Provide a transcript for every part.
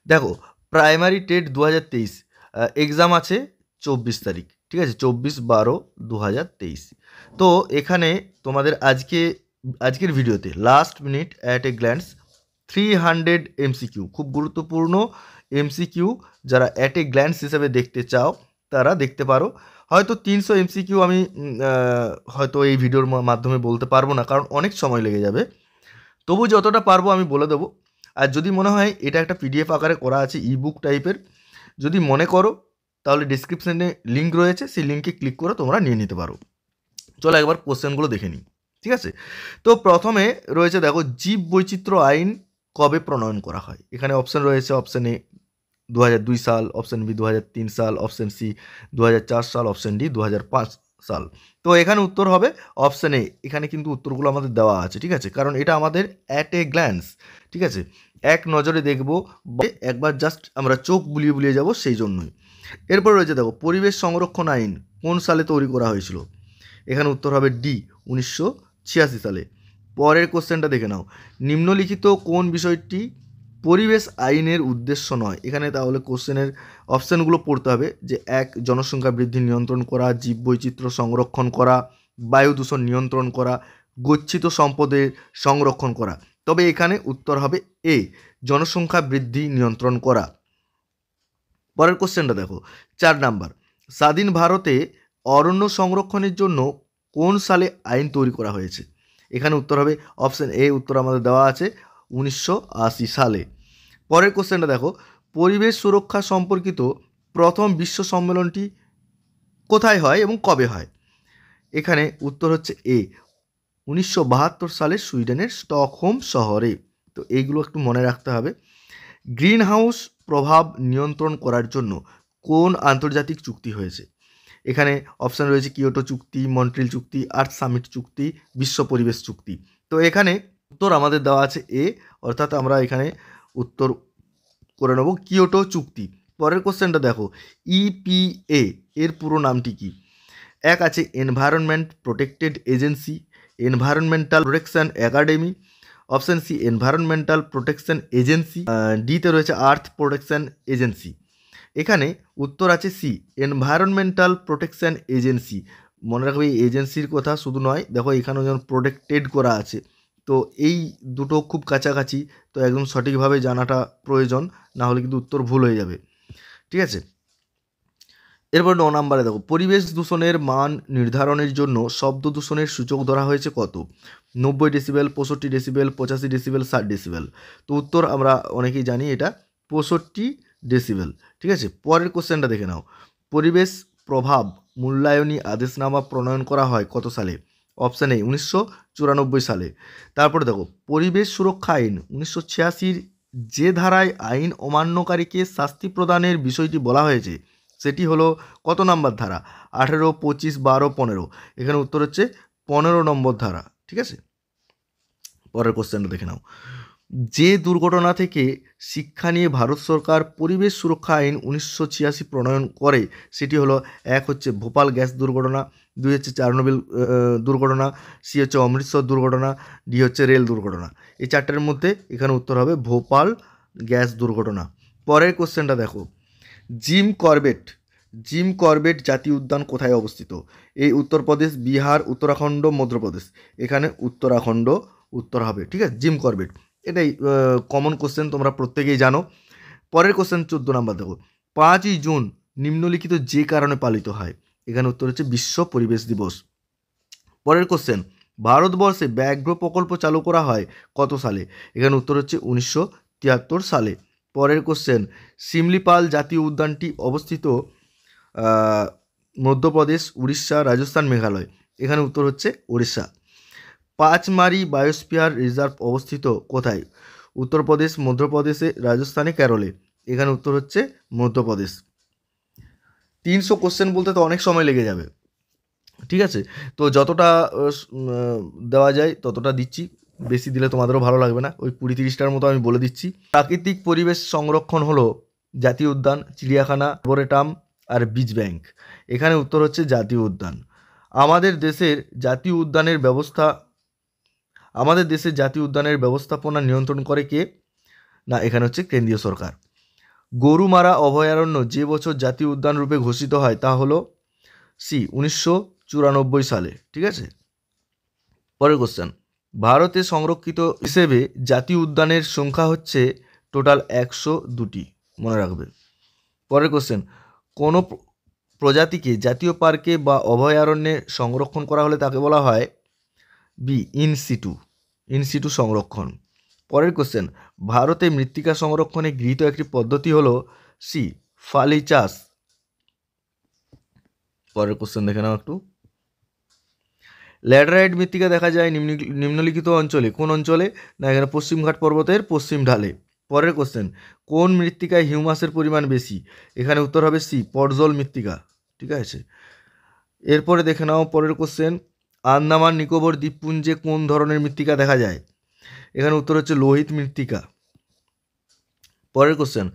দেখো primary TET 2023 exam আছে 24 তারিখ, ঠিক আছে, 24/12/2023। তো এখানে তোমাদের আজকের ভিডিওতে last minute at a glance 300 MCQ, খুব গুরুত্বপূর্ণ এমসিকিউ, যারা অ্যাট এ গ্ল্যান্স হিসেবে দেখতে চাও তারা দেখতে পারো। হয়তো 300 এমসিকিউ আমি হয়তো এই ভিডিওর মাধ্যমে বলতে পারবো না, কারণ অনেক সময় লেগে যাবে। তবু যতটা পারবো আমি বলে দেবো। আর যদি মনে হয় এটা একটা পিডিএফ আকারে করা আছে, ইবুক টাইপের, যদি মনে করো তাহলে ডিসক্রিপশানে লিঙ্ক রয়েছে, সেই লিঙ্কে ক্লিক করে তোমরা নিয়ে নিতে পারো। চলো একবার কোশ্চেনগুলো দেখে নিই, ঠিক আছে। তো প্রথমে রয়েছে দেখো, জীব বৈচিত্র্য আইন কবে প্রণয়ন করা হয়? এখানে অপশান রয়েছে, অপশান এ 2002 সাল, অপশান বি 2003 সাল, অপশান সি 2004 সাল, অপশান ডি 2005 সাল। তো এখানে উত্তর হবে অপশান এ। এখানে কিন্তু উত্তরগুলো আমাদের দেওয়া আছে, ঠিক আছে, কারণ এটা আমাদের অ্যাট এ গ্ল্যান্স, ঠিক আছে, এক নজরে দেখবো, একবার জাস্ট আমরা চোখ বুলিয়ে বুলিয়ে যাব, সেই জন্যই। এরপর রয়েছে দেখো, পরিবেশ সংরক্ষণ আইন কোন সালে তৈরি করা হয়েছিল? এখানে উত্তর হবে ডি 1986 সালে। পরের কোশ্চেনটা দেখে নাও, নিম্নলিখিত কোন বিষয়টি পরিবেশ আইনের উদ্দেশ্য নয়? এখানে তাহলে কোশ্চেনের অপশানগুলো পড়তে হবে, যে 1 জনসংখ্যা বৃদ্ধি নিয়ন্ত্রণ করা, জীববৈচিত্র্য সংরক্ষণ করা, বায়ু দূষণ নিয়ন্ত্রণ করা, গচ্ছিত সম্পদের সংরক্ষণ করা। তবে এখানে উত্তর হবে এ, জনসংখ্যা বৃদ্ধি নিয়ন্ত্রণ করা। পরের কোশ্চেনটা দেখো, 4 নাম্বার, স্বাধীন ভারতে অরণ্য সংরক্ষণের জন্য কোন সালে আইন তৈরি করা হয়েছে? এখানে উত্তর হবে অপশান এ, উত্তর আমাদের দেওয়া আছে 1980 সালে। পরের কোশ্চেনটা দেখো, পরিবেশ সুরক্ষা সম্পর্কিত প্রথম বিশ্ব সম্মেলনটি কোথায় হয় এবং কবে হয়? এখানে উত্তর হচ্ছে এ, 1972 সালে সুইডেনের স্টকহোম শহরে। তো এইগুলো একটু মনে রাখতে হবে। গ্রিন হাউস প্রভাব নিয়ন্ত্রণ করার জন্য কোন আন্তর্জাতিক চুক্তি হয়েছে? এখানে অপশান রয়েছে কিয়োটো চুক্তি, মন্ট্রিল চুক্তি, আর্থ সামিট চুক্তি, বিশ্ব পরিবেশ চুক্তি। তো এখানে উত্তর আমাদের দেওয়া আছে এ, অর্থাৎ আমরা এখানে উত্তর করে নেব কিয়োটো চুক্তি। পরের কোশ্চেনটা দেখো, ইপিএ এর পুরো নামটি কি? এক আছে environment protected agency, environmental protection academy, option C environmental protection agency, ডিতে রয়েছে আর্থ প্রোটেকশন এজেন্সি। এখানে উত্তর আছে সি, এনভায়রনমেন্টাল প্রোটেকশন এজেন্সি। মনে রাখবে এই এজেন্সির কথা শুধু নয়, দেখো এখানেও যেমন প্রোটেক্টেড করা আছে, তো এই দুটো খুব কাছাকাছি, তো একদম সঠিকভাবে জানাটা প্রয়োজন, না হলে কিন্তু উত্তর ভুল হয়ে যাবে, ঠিক আছে। এরপর 9 নম্বরে দেখো, পরিবেশ দূষণের মান নির্ধারণের জন্য শব্দ দূষণের সূচক ধরা হয়েছে কত? 90 ডেসিবেল, 65 ডেসিবেল, 85 ডেসিবেল, 60 ডেসিবেল। তো উত্তর আমরা অনেকেই জানি এটা 65 ডেসিবেল, ঠিক আছে। পরের কোশ্চেনটা দেখে নাও, পরিবেশ প্রভাব মূল্যায়নী আদেশনামা প্রণয়ন করা হয় কত সালে? অপশান এ 1994 সালে। তারপরে দেখো, পরিবেশ সুরক্ষা আইন 1986 যে ধারায় আইন অমান্যকারীকে শাস্তি প্রদানের বিষয়টি বলা হয়েছে সেটি হলো কত নম্বর ধারা? 18, 25, 12, 15। এখানে উত্তর হচ্ছে 15 নম্বর ধারা, ঠিক আছে। পরের কোশ্চেনটা দেখে নাও, যে দুর্ঘটনা থেকে শিক্ষা নিয়ে ভারত সরকার পরিবেশ সুরক্ষা আইন 1986 প্রণয়ন করে সেটি হলো, এক হচ্ছে ভোপাল গ্যাস দুর্ঘটনা, 2 হচ্ছে চারনোবিল দুর্ঘটনা, সি হচ্ছে অমৃতসর দুর্ঘটনা, ডি হচ্ছে রেল দুর্ঘটনা। এই চারটের মধ্যে এখানে উত্তর হবে ভোপাল গ্যাস দুর্ঘটনা। পরের কোশ্চেনটা দেখো, জিম করবেট জাতীয় উদ্যান কোথায় অবস্থিত? এই উত্তরপ্রদেশ, বিহার, উত্তরাখণ্ড, মধ্যপ্রদেশ। এখানে উত্তরাখণ্ড উত্তর হবে, ঠিক আছে, জিম করবেট। এটাই কমন কোশ্চেন, তোমরা প্রত্যেকেই জানো। পরের কোশ্চেন 14 নাম্বার দেখো, 5ই জুন নিম্নলিখিত যে কারণে পালিত হয়? এখানে উত্তর হচ্ছে বিশ্ব পরিবেশ দিবস। পরের কোশ্চেন, ভারতবর্ষে ব্যাঘ্র প্রকল্প চালু করা হয় কত সালে? এখানে উত্তর হচ্ছে 1973 সালে। পরের কোশ্চেন, শিমলিপাল জাতীয় উদ্যানটি অবস্থিত মধ্যপ্রদেশ, উড়িষ্যা, রাজস্থান, মেঘালয়। এখানে উত্তর হচ্ছে উড়িষ্যা। পাঁচমারি বায়োস্ফিয়ার রিজার্ভ অবস্থিত কোথায়? উত্তরপ্রদেশ, মধ্যপ্রদেশে, রাজস্থানে, কেরলে। এখানে উত্তর হচ্ছে মধ্যপ্রদেশ। 300 কোশ্চেন বলতে তো অনেক সময় লেগে যাবে, ঠিক আছে। তো যতটা দেওয়া যায় ততটা দিচ্ছি, বেশি দিলে তোমাদেরও ভালো লাগবে না, ওই 20-30টার মতো আমি বলে দিচ্ছি। প্রাকৃতিক পরিবেশ সংরক্ষণ হলো জাতীয় উদ্যান, চিড়িয়াখানা, আর্বোরেটাম আর বীজ ব্যাংক। এখানে উত্তর হচ্ছে জাতীয় উদ্যান। আমাদের দেশের জাতীয় উদ্যানের ব্যবস্থাপনা নিয়ন্ত্রণ করে কে? না, এখানে হচ্ছে কেন্দ্রীয় সরকার। গরুমারা অভয়ারণ্য যে বছর জাতীয় উদ্যান রূপে ঘোষিত হয় তা হলো সি 1994 সালে। ঠিক আছে, পরের কোশ্চেন, ভারতে সংরক্ষিত হিসেবে জাতীয় উদ্যানের সংখ্যা হচ্ছে টোটাল 102টি, মনে রাখবে। পরের কোশ্চেন, কোনো প্রজাতিকে জাতীয় পার্কে বা অভয়ারণ্যে সংরক্ষণ করা হলে তাকে বলা হয় বি ইনসিটু সংরক্ষণ। পরের কোশ্চেন, ভারতে মৃত্তিকা সংরক্ষণে গৃহীত একটি পদ্ধতি হলো সি ফালি চাষ। পরের কোশ্চেন দেখে নাও একটু, ল্যাটেরাইট মৃত্তিকা দেখা যায় নিম্নলিখিত অঞ্চলে, কোন অঞ্চলে? না এখানে পশ্চিমঘাট পর্বতের পশ্চিম ঢালে। পরের কোশ্চেন, কোন মৃত্তিকায় হিউমাসের পরিমাণ বেশি? এখানে উত্তর হবে সি পর্জল মৃত্তিকা। ঠিক আছে, এরপরে দেখে নাও পরের কোশ্চেন, আন্দামান নিকোবর দ্বীপপুঞ্জে কোন ধরনের মৃত্তিকা দেখা যায়? এখানে উত্তর হচ্ছে লোহিত মৃত্তিকা। পরের কোশ্চেন,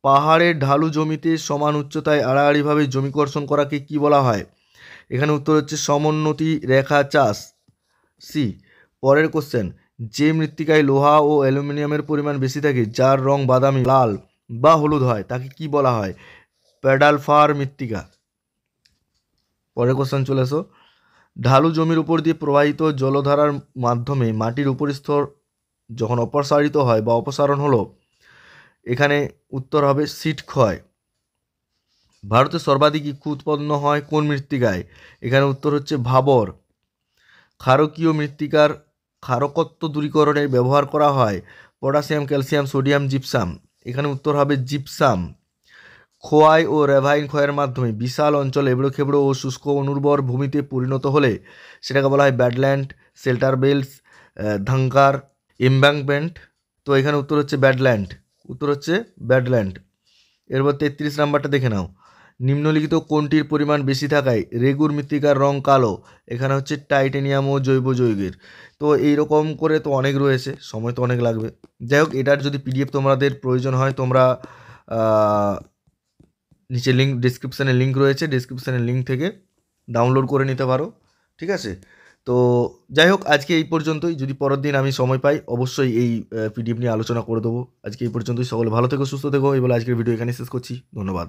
পাহাড়ের ঢালু জমিতে সমান উচ্চতায় আড়াআড়িভাবে জমি কর্ষণ করাকে কি বলা হয়? এখানে উত্তর হচ্ছে সমোন্নতি রেখা চাষ, সি। পরের কোশ্চেন, যে মৃত্তিকায় লোহা ও অ্যালুমিনিয়ামের পরিমাণ বেশি থাকে, যার রং বাদামি, লাল বা হলুদ হয়, তাকে কি বলা হয়? প্যাডাল ফার মৃত্তিকা। পরের কোশ্চেন চলে এসো, ঢালু জমির উপর দিয়ে প্রবাহিত জলধারার মাধ্যমে মাটির উপরিস্তর যখন অপসারিত হয় বা অপসারণ হলো, এখানে উত্তর হবে সিট ক্ষয়। ভারতে সর্বাধিক ইক্ষু উৎপন্ন হয় কোন মৃত্তিকায়? এখানে উত্তর হচ্ছে ভাবর। ক্ষারকীয় মৃত্তিকার ক্ষারকত্ব দূরীকরণে ব্যবহার করা হয় পটাশিয়াম, ক্যালসিয়াম, সোডিয়াম, জিপসাম। এখানে উত্তর হবে জিপসাম। খোয়াই ও রেভাইন ক্ষয়ের মাধ্যমে বিশাল অঞ্চল এবড়ো খেবড়ো ও শুষ্ক অনুর্বর ভূমিতে পরিণত হলে সেটাকে বলা হয় ব্যাডল্যান্ড, শেল্টার বেলস, ধাঙ্কার, এমব্যাঙ্কমেন্ট। তো এখানে উত্তর হচ্ছে ব্যাডল্যান্ড, উত্তর হচ্ছে ব্যাডল্যান্ড। এরপর 33 নাম্বারটা দেখে নাও, নিম্নলিখিত কোনটির পরিমাণ বেশি থাকায় রেগুর মৃত্তিকার রং কালো? এখানে হচ্ছে টাইটেনিয়াম ও জৈব যৌগের। তো এইরকম করে তো অনেক রয়েছে, সময় তো অনেক লাগবে। যাই হোক, এটার যদি পিডিএফ তোমাদের প্রয়োজন হয় তোমরা নিচে ডিসক্রিপশানে লিঙ্ক রয়েছে, ডিসক্রিপশানের লিঙ্ক থেকে ডাউনলোড করে নিতে পারো। ঠিক আছে, তো যাই হোক আজকে এই পর্যন্তই। যদি পরের দিন আমি সময় পাই অবশ্যই এই পিডিএফ নিয়ে আলোচনা করে দেবো। আজকে এই পর্যন্তই, সকলে ভালো থেকো, সুস্থ থেকো। এই বলে আজকের ভিডিও এখানে শেষ করছি। ধন্যবাদ।